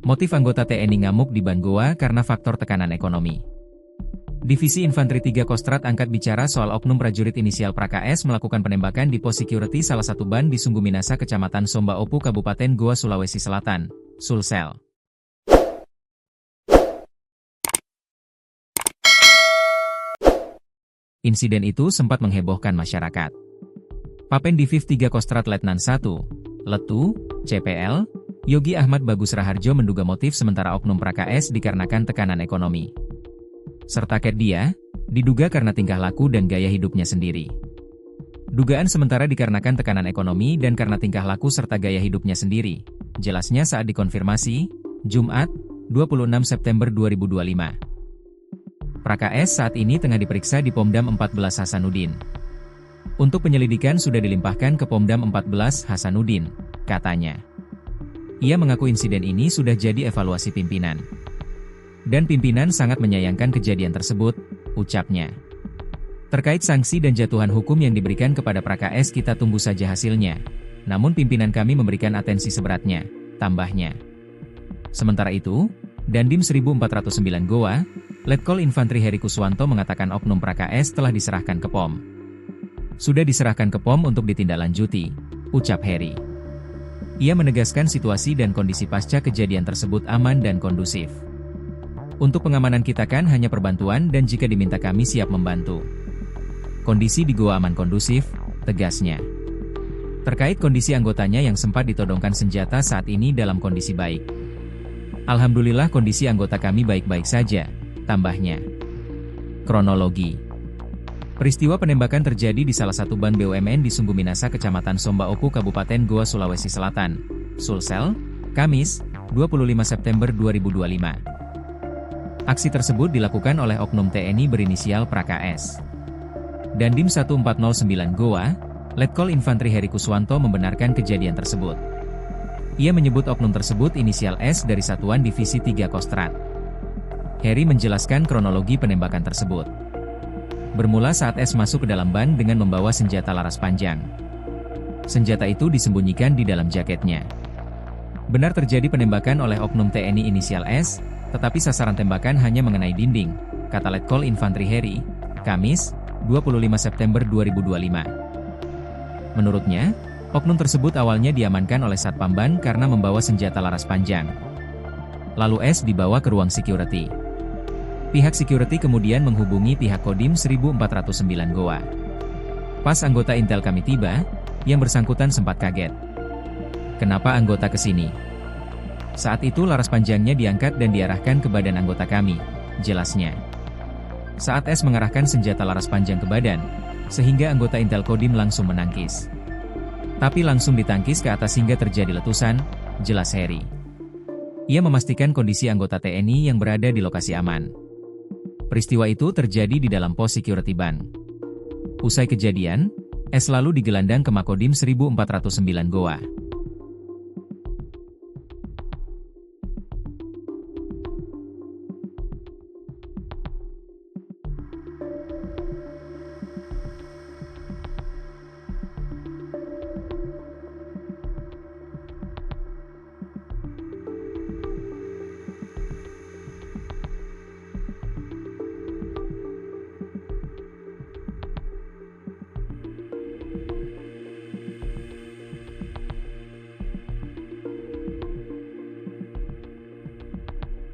Motif anggota TNI ngamuk di ban Goa karena faktor tekanan ekonomi. Divisi Infanteri 3 Kostrad angkat bicara soal oknum prajurit inisial PRAKS melakukan penembakan di pos security salah satu ban di Sunggu Minasa, Kecamatan Somba Opu, Kabupaten Goa, Sulawesi Selatan, Sulsel. Insiden itu sempat menghebohkan masyarakat. Papen Diviv 3 Kostrad Letnan 1, Letu, CPL, Yogi Ahmad Bagus Raharjo menduga motif sementara oknum PRAKS dikarenakan tekanan ekonomi. Serta dia, diduga karena tingkah laku dan gaya hidupnya sendiri. Dugaan sementara dikarenakan tekanan ekonomi dan karena tingkah laku serta gaya hidupnya sendiri, jelasnya saat dikonfirmasi, Jumat, 26 September 2025. PRAKS saat ini tengah diperiksa di Pomdam 14 Hasanuddin. Untuk penyelidikan sudah dilimpahkan ke Pomdam 14 Hasanuddin, katanya. Ia mengaku insiden ini sudah jadi evaluasi pimpinan. Dan pimpinan sangat menyayangkan kejadian tersebut, ucapnya. Terkait sanksi dan jatuhan hukum yang diberikan kepada PRAKS kita tunggu saja hasilnya. Namun pimpinan kami memberikan atensi seberatnya, tambahnya. Sementara itu, Dandim 1409 Goa, Letkol Infantri Heri Kuswanto mengatakan oknum PRAKS telah diserahkan ke POM. Sudah diserahkan ke POM untuk ditindaklanjuti, ucap Heri. Ia menegaskan situasi dan kondisi pasca kejadian tersebut aman dan kondusif. Untuk pengamanan kita kan hanya perbantuan dan jika diminta kami siap membantu. Kondisi di Goa aman kondusif, tegasnya. Terkait kondisi anggotanya yang sempat ditodongkan senjata saat ini dalam kondisi baik. Alhamdulillah kondisi anggota kami baik-baik saja, tambahnya. Kronologi. Peristiwa penembakan terjadi di salah satu ban BUMN di Sunggu Minasa, Kecamatan Somba Opu, Kabupaten Goa, Sulawesi Selatan, Sulsel, Kamis, 25 September 2025. Aksi tersebut dilakukan oleh oknum TNI berinisial PRAKS. Dandim 1409 Goa, Letkol Infantri Heri Kuswanto membenarkan kejadian tersebut. Ia menyebut oknum tersebut inisial S dari Satuan Divisi 3 Kostrad. Heri menjelaskan kronologi penembakan tersebut. Bermula saat S masuk ke dalam ban dengan membawa senjata laras panjang. Senjata itu disembunyikan di dalam jaketnya. Benar terjadi penembakan oleh oknum TNI inisial S, tetapi sasaran tembakan hanya mengenai dinding, kata Letkol Infantri Heri, Kamis, 25 September 2025. Menurutnya, oknum tersebut awalnya diamankan oleh Satpam Ban karena membawa senjata laras panjang. Lalu S dibawa ke ruang security. Pihak security kemudian menghubungi pihak Kodim 1409 Goa. Pas anggota Intel kami tiba, yang bersangkutan sempat kaget. Kenapa anggota ke sini? Saat itu laras panjangnya diangkat dan diarahkan ke badan anggota kami, jelasnya. Saat S mengarahkan senjata laras panjang ke badan, sehingga anggota Intel Kodim langsung menangkis. Tapi langsung ditangkis ke atas hingga terjadi letusan, jelas Heri. Ia memastikan kondisi anggota TNI yang berada di lokasi aman. Peristiwa itu terjadi di dalam pos security ban. Usai kejadian, S lalu digelandang ke Makodim 1409 Goa.